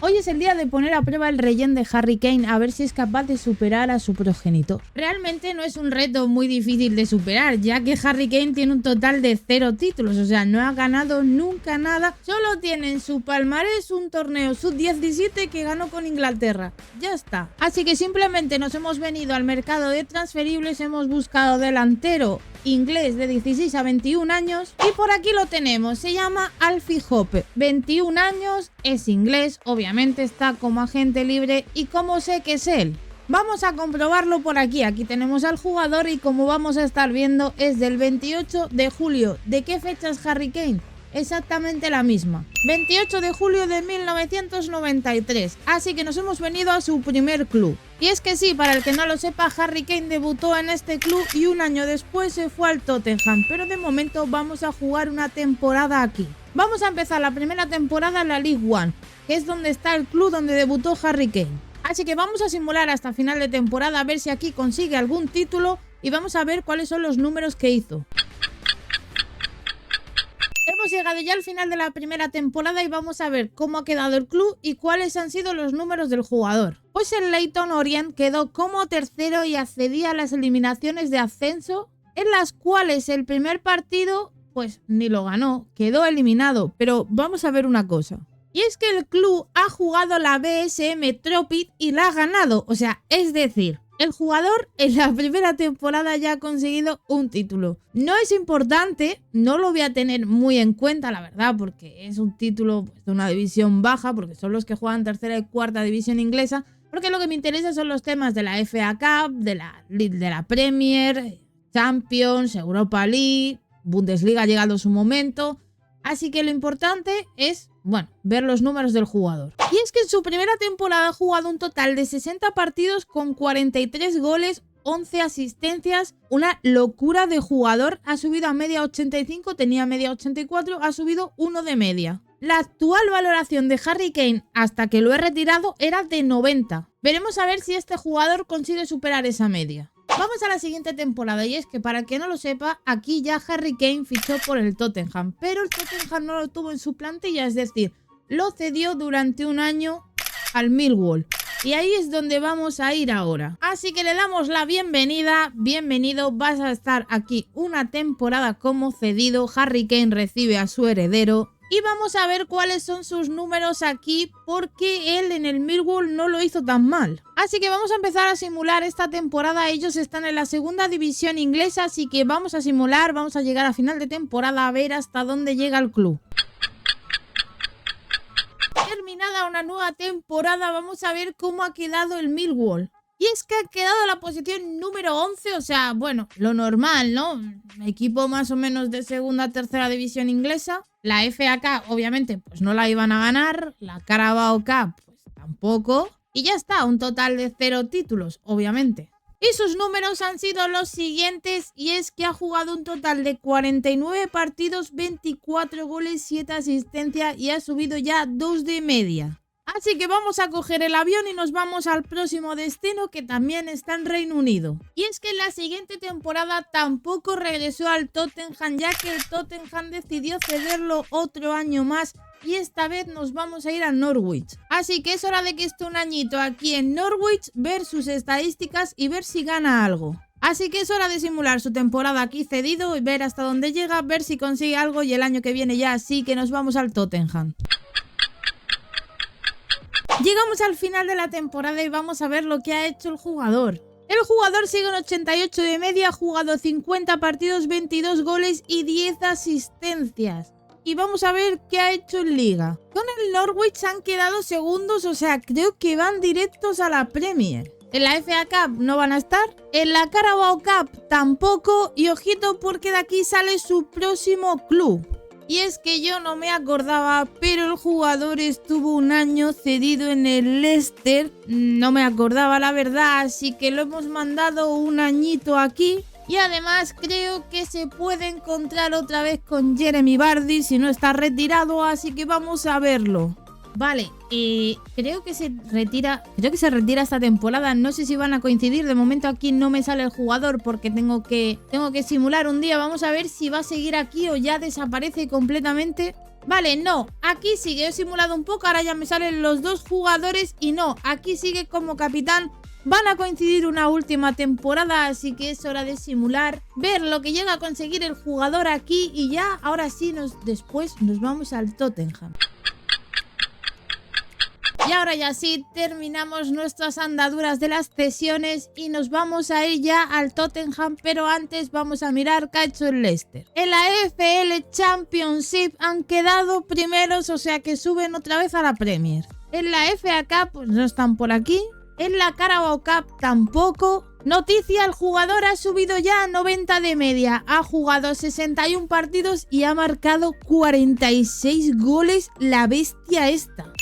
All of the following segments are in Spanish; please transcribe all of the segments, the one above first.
Hoy es el día de poner a prueba el relleno de Harry Kane a ver si es capaz de superar a su progenitor. Realmente no es un reto muy difícil de superar, ya que Harry Kane tiene un total de 0 títulos, o sea, no ha ganado nunca nada, solo tiene en su palmarés un torneo sub-17 que ganó con Inglaterra. Ya está. Así que simplemente nos hemos venido al mercado de transferibles, hemos buscado delantero inglés de 16 a 21 años y por aquí lo tenemos, se llama Alfie Hope, 21 años, es inglés, obviamente está como agente libre. ¿Y cómo sé que es él? Vamos a comprobarlo por aquí. Aquí tenemos al jugador y como vamos a estar viendo es del 28 de julio. ¿De qué fecha es Harry Kane? Exactamente la misma, 28 de julio de 1993, así que nos hemos venido a su primer club. Y es que sí, para el que no lo sepa, Harry Kane debutó en este club y un año después se fue al Tottenham, pero de momento vamos a jugar una temporada aquí. Vamos a empezar la primera temporada en la League One, que es donde está el club donde debutó Harry Kane. Así que vamos a simular hasta final de temporada a ver si aquí consigue algún título y vamos a ver cuáles son los números que hizo. Hemos llegado ya al final de la primera temporada y vamos a ver cómo ha quedado el club y cuáles han sido los números del jugador. Pues el Leyton Orient quedó como tercero y accedía a las eliminaciones de ascenso, en las cuales el primer partido pues ni lo ganó, quedó eliminado. Pero vamos a ver una cosa. Y es que el club ha jugado la BSM Trophy y la ha ganado. O sea, es decir, el jugador en la primera temporada ya ha conseguido un título. No es importante, no lo voy a tener muy en cuenta, la verdad, porque es un título pues, de una división baja, porque son los que juegan tercera y cuarta división inglesa, porque lo que me interesa son los temas de la FA Cup, de la Premier, Champions, Europa League, Bundesliga ha llegado su momento. Así que lo importante es, bueno, ver los números del jugador. Y es que en su primera temporada ha jugado un total de 60 partidos con 43 goles, 11 asistencias. Una locura de jugador. Ha subido a media 85, tenía media 84, ha subido 1 de media. La actual valoración de Harry Kane hasta que lo he retirado era de 90. Veremos a ver si este jugador consigue superar esa media. Vamos a la siguiente temporada y es que para el que no lo sepa, aquí ya Harry Kane fichó por el Tottenham, pero el Tottenham no lo tuvo en su plantilla, es decir, lo cedió durante un año al Millwall. Y ahí es donde vamos a ir ahora. Así que le damos la bienvenida. Bienvenido, vas a estar aquí una temporada como cedido. Harry Kane recibe a su heredero. Y vamos a ver cuáles son sus números aquí, porque él en el Millwall no lo hizo tan mal. Así que vamos a empezar a simular esta temporada. Ellos están en la segunda división inglesa, así que vamos a simular, vamos a llegar a final de temporada a ver hasta dónde llega el club. Terminada una nueva temporada, vamos a ver cómo ha quedado el Millwall. Y es que ha quedado en la posición número 11, o sea, bueno, lo normal, ¿no? Equipo más o menos de segunda, tercera división inglesa. La FA Cup, obviamente, pues no la iban a ganar. La Carabao Cup, pues tampoco. Y ya está, un total de 0 títulos, obviamente. Y sus números han sido los siguientes, y es que ha jugado un total de 49 partidos, 24 goles, 7 asistencias y ha subido ya 2 de media. Así que vamos a coger el avión y nos vamos al próximo destino, que también está en Reino Unido. Y es que en la siguiente temporada tampoco regresó al Tottenham, ya que el Tottenham decidió cederlo otro año más y esta vez nos vamos a ir a Norwich. Así que es hora de que esté un añito aquí en Norwich, ver sus estadísticas y ver si gana algo. Así que es hora de simular su temporada aquí cedido y ver hasta dónde llega, ver si consigue algo y el año que viene ya sí que nos vamos al Tottenham. Llegamos al final de la temporada y vamos a ver lo que ha hecho el jugador. El jugador sigue en 88 de media, ha jugado 50 partidos, 22 goles y 10 asistencias. Y vamos a ver qué ha hecho en Liga. Con el Norwich han quedado segundos, o sea, creo que van directos a la Premier. En la FA Cup no van a estar, en la Carabao Cup tampoco, y ojito porque de aquí sale su próximo club. Y es que yo no me acordaba, pero el jugador estuvo un año cedido en el Leicester. No me acordaba la verdad, así que lo hemos mandado un añito aquí. Y además creo que se puede encontrar otra vez con Jeremy Vardy si no está retirado, así que vamos a verlo. Vale, creo que se retira esta temporada. No sé si van a coincidir. De momento aquí no me sale el jugador porque tengo que simular un día. Vamos a ver si va a seguir aquí o ya desaparece completamente. Vale, no, aquí sigue, he simulado un poco, ahora ya me salen los dos jugadores y no, aquí sigue como capitán. Van a coincidir una última temporada, así que es hora de simular, ver lo que llega a conseguir el jugador aquí y ya, ahora sí, después nos vamos al Tottenham. Y ahora ya sí, terminamos nuestras andaduras de las cesiones y nos vamos a ir ya al Tottenham, pero antes vamos a mirar qué ha hecho el Leicester. En la EFL Championship han quedado primeros, o sea que suben otra vez a la Premier. En la FA Cup pues no están por aquí. En la Carabao Cup tampoco. Noticia, el jugador ha subido ya a 90 de media, ha jugado 61 partidos y ha marcado 46 goles, la bestia esta.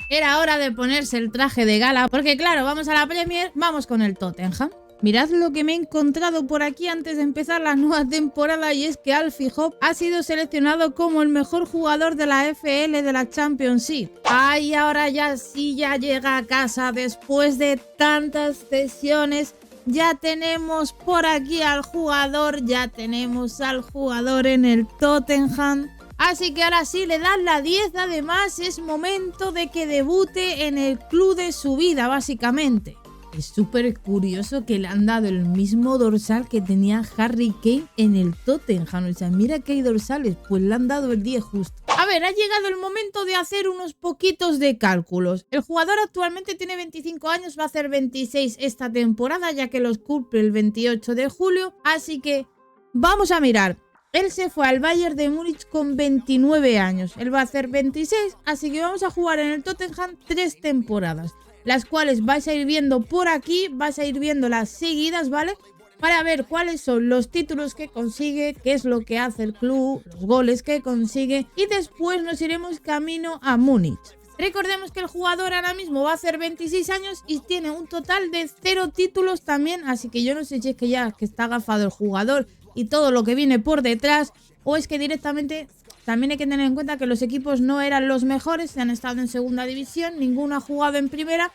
Era hora de ponerse el traje de gala, porque claro, vamos a la Premier, vamos con el Tottenham. Mirad lo que me he encontrado por aquí antes de empezar la nueva temporada y es que Alfie Hope ha sido seleccionado como el mejor jugador de la FL de la Championship. Ay, ahora ya sí, ya llega a casa después de tantas sesiones. Ya tenemos por aquí al jugador, ya tenemos al jugador en el Tottenham. Así que ahora sí le dan la 10, además es momento de que debute en el club de su vida, básicamente. Es súper curioso que le han dado el mismo dorsal que tenía Harry Kane en el Tottenham. O sea, mira que hay dorsales, pues le han dado el 10 justo. A ver, ha llegado el momento de hacer unos poquitos de cálculos. El jugador actualmente tiene 25 años, va a hacer 26 esta temporada, ya que los cumple el 28 de julio. Así que vamos a mirar. Él se fue al Bayern de Múnich con 29 años. Él va a hacer 26, así que vamos a jugar en el Tottenham 3 temporadas. Las cuales vais a ir viendo por aquí, vais a ir viendo las seguidas, ¿vale? Para ver cuáles son los títulos que consigue, qué es lo que hace el club, los goles que consigue. Y después nos iremos camino a Múnich. Recordemos que el jugador ahora mismo va a hacer 26 años y tiene un total de 0 títulos también. Así que yo no sé si es que ya que está agafado el jugador y todo lo que viene por detrás, o es que directamente también hay que tener en cuenta que los equipos no eran los mejores, se han estado en segunda división, ninguno ha jugado en primera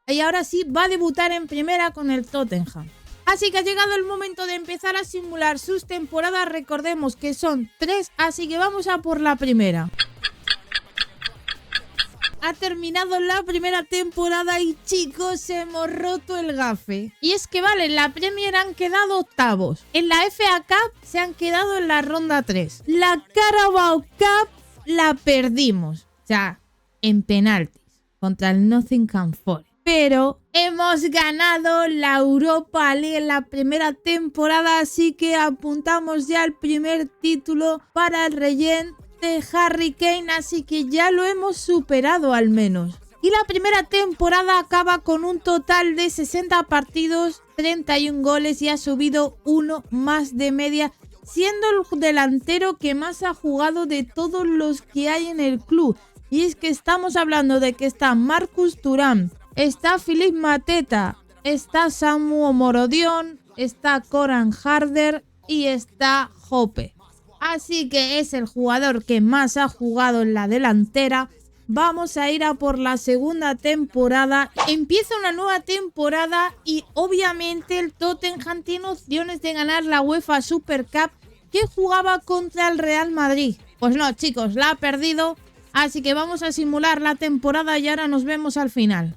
y ahora sí va a debutar en primera con el Tottenham. Así que ha llegado el momento de empezar a simular sus temporadas, recordemos que son 3, así que vamos a por la primera. Ha terminado la primera temporada y chicos, hemos roto el gafe. Y es que vale, en la Premier han quedado octavos. En la FA Cup se han quedado en la ronda 3. La Carabao Cup la perdimos. O sea, en penaltis contra el Nottingham Forest. Pero hemos ganado la Europa League en la primera temporada, así que apuntamos ya el primer título para el Regent de Harry Kane, así que ya lo hemos superado al menos. Y la primera temporada acaba con un total de 60 partidos, 31 goles y ha subido 1 más de media, siendo el delantero que más ha jugado de todos los que hay en el club. Y es que estamos hablando de que está Marcus Thuram, está Philippe Mateta, está Samu Morodion, está Coran Harder y está Hope. Así que es el jugador que más ha jugado en la delantera. Vamos a ir a por la segunda temporada. Empieza una nueva temporada y obviamente el Tottenham tiene opciones de ganar la UEFA Super Cup que jugaba contra el Real Madrid. Pues no, chicos, la ha perdido. Así que vamos a simular la temporada y ahora nos vemos al final.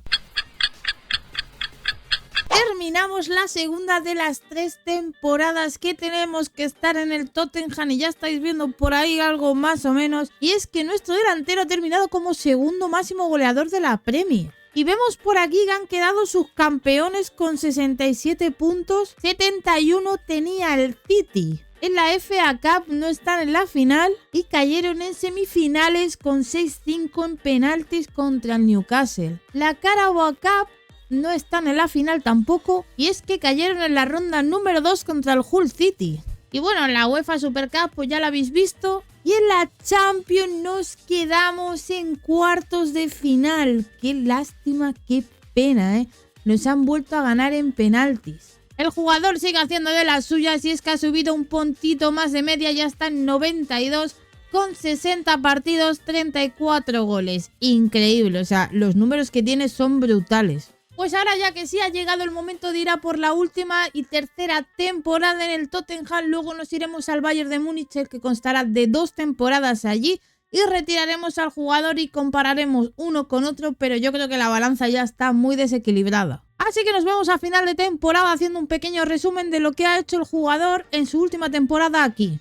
Terminamos la segunda de las 3 temporadas que tenemos que estar en el Tottenham y ya estáis viendo por ahí algo más o menos. Y es que nuestro delantero ha terminado como segundo máximo goleador de la Premier. Y vemos por aquí que han quedado subcampeones con 67 puntos, 71 tenía el City. En la FA Cup no están en la final y cayeron en semifinales con 6-5 en penaltis contra el Newcastle. La Carabao Cup no están en la final tampoco y es que cayeron en la ronda número 2 contra el Hull City. Y bueno, en la UEFA Super Cup pues ya la habéis visto. Y en la Champions nos quedamos en cuartos de final. Qué lástima, qué pena, ¿eh? Nos han vuelto a ganar en penaltis. El jugador sigue haciendo de las suyas y es que ha subido un puntito más de media, ya está en 92 con 60 partidos, 34 goles. Increíble, o sea, los números que tiene son brutales. Pues ahora ya que sí ha llegado el momento de ir a por la última y tercera temporada en el Tottenham. Luego nos iremos al Bayern de Múnich, el que constará de 2 temporadas allí. y retiraremos al jugador y compararemos uno con otro, pero yo creo que la balanza ya está muy desequilibrada. Así que nos vemos a final de temporada haciendo un pequeño resumen de lo que ha hecho el jugador en su última temporada aquí.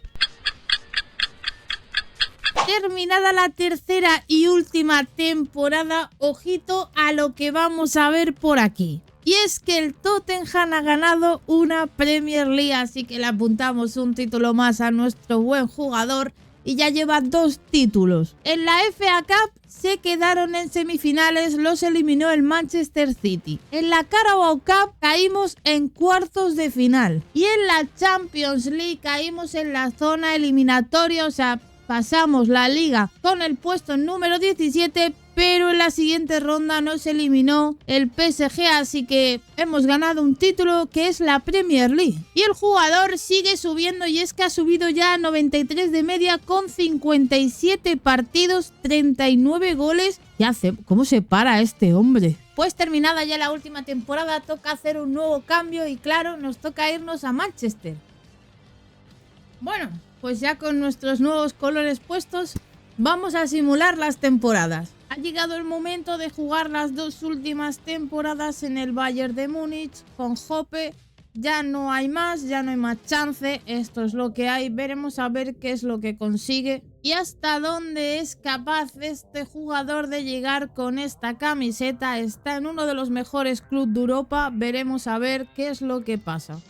Terminada la tercera y última temporada, ojito a lo que vamos a ver por aquí. Y es que el Tottenham ha ganado una Premier League, así que le apuntamos un título más a nuestro buen jugador y ya lleva 2 títulos. En la FA Cup se quedaron en semifinales, los eliminó el Manchester City. En la Carabao Cup caímos en cuartos de final. Y en la Champions League caímos en la zona eliminatoria, o sea, pasamos la liga con el puesto número 17, pero en la siguiente ronda nos eliminó el PSG, así que hemos ganado un título que es la Premier League. Y el jugador sigue subiendo y es que ha subido ya a 93 de media con 57 partidos, 39 goles. ¿Cómo se para este hombre? Pues terminada ya la última temporada, toca hacer un nuevo cambio y claro, nos toca irnos a Manchester. Bueno, pues ya con nuestros nuevos colores puestos, vamos a simular las temporadas. Ha llegado el momento de jugar las 2 últimas temporadas en el Bayern de Múnich con Hoppe. Ya no hay más chance, esto es lo que hay. Veremos a ver qué es lo que consigue y hasta dónde es capaz este jugador de llegar con esta camiseta. Está en uno de los mejores clubes de Europa, veremos a ver qué es lo que pasa.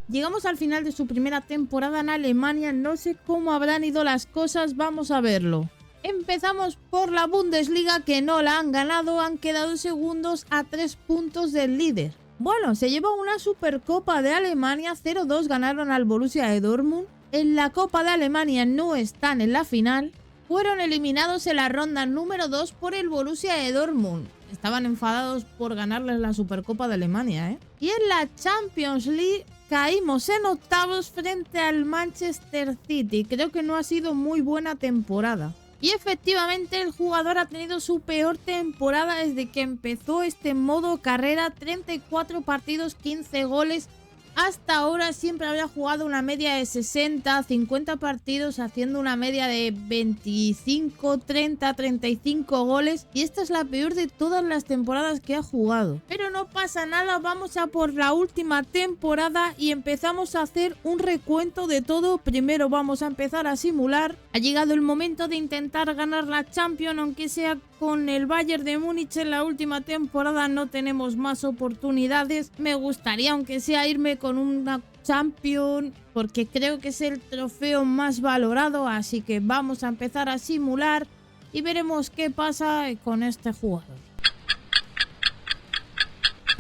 Llegamos al final de su primera temporada en Alemania, no sé cómo habrán ido las cosas, vamos a verlo. Empezamos por la Bundesliga, que no la han ganado, han quedado segundos a 3 puntos del líder. Bueno, se lleva una Supercopa de Alemania, 0-2 ganaron al Borussia de Dortmund. En la Copa de Alemania no están en la final, fueron eliminados en la ronda número 2 por el Borussia de Dortmund. Estaban enfadados por ganarles la Supercopa de Alemania, ¿eh? Y en la Champions League caímos en octavos frente al Manchester City. Creo que no ha sido muy buena temporada. Y efectivamente el jugador ha tenido su peor temporada desde que empezó este modo carrera. 34 partidos, 15 goles. Hasta ahora siempre había jugado una media de 60, 50 partidos, haciendo una media de 25, 30, 35 goles. Y esta es la peor de todas las temporadas que ha jugado. Pero no pasa nada, vamos a por la última temporada y empezamos a hacer un recuento de todo. Primero vamos a empezar a simular. Ha llegado el momento de intentar ganar la Champions, aunque sea con el Bayern de Múnich. En la última temporada no tenemos más oportunidades. Me gustaría, aunque sea, irme con una Champions, porque creo que es el trofeo más valorado, así que vamos a empezar a simular y veremos qué pasa con este jugador.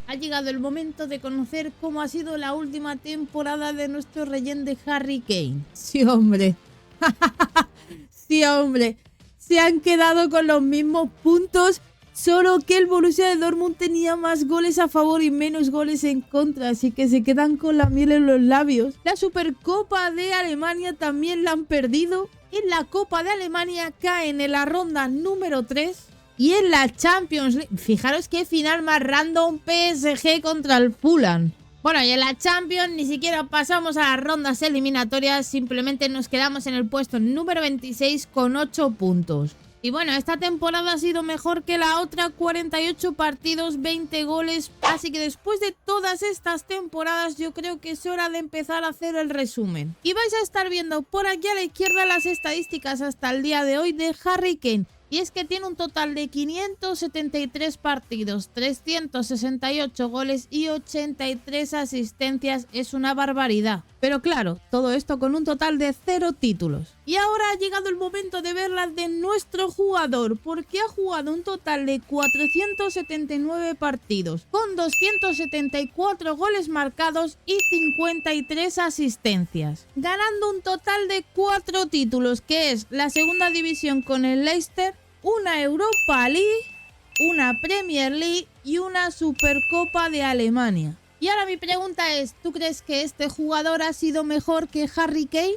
Ha llegado el momento de conocer cómo ha sido la última temporada de nuestro rellén de Harry Kane. Sí, hombre. Sí, hombre. Se han quedado con los mismos puntos, solo que el Borussia de Dortmund tenía más goles a favor y menos goles en contra, así que se quedan con la miel en los labios. La Supercopa de Alemania también la han perdido. En la Copa de Alemania caen en la ronda número 3. Y en la Champions League, fijaros qué final más random, PSG contra el Fulham. Bueno, y en la Champions ni siquiera pasamos a las rondas eliminatorias, simplemente nos quedamos en el puesto número 26 con 8 puntos. Y bueno, esta temporada ha sido mejor que la otra, 48 partidos, 20 goles, así que después de todas estas temporadas yo creo que es hora de empezar a hacer el resumen. Y vais a estar viendo por aquí a la izquierda las estadísticas hasta el día de hoy de Harry Kane. Y es que tiene un total de 573 partidos, 368 goles y 83 asistencias. Es una barbaridad. Pero claro, todo esto con un total de 0 títulos. Y ahora ha llegado el momento de ver las de nuestro jugador, porque ha jugado un total de 479 partidos, con 274 goles marcados y 53 asistencias. Ganando un total de 4 títulos, que es la segunda división con el Leicester, una Europa League, una Premier League y una Supercopa de Alemania. Y ahora mi pregunta es, ¿tú crees que este jugador ha sido mejor que Harry Kane?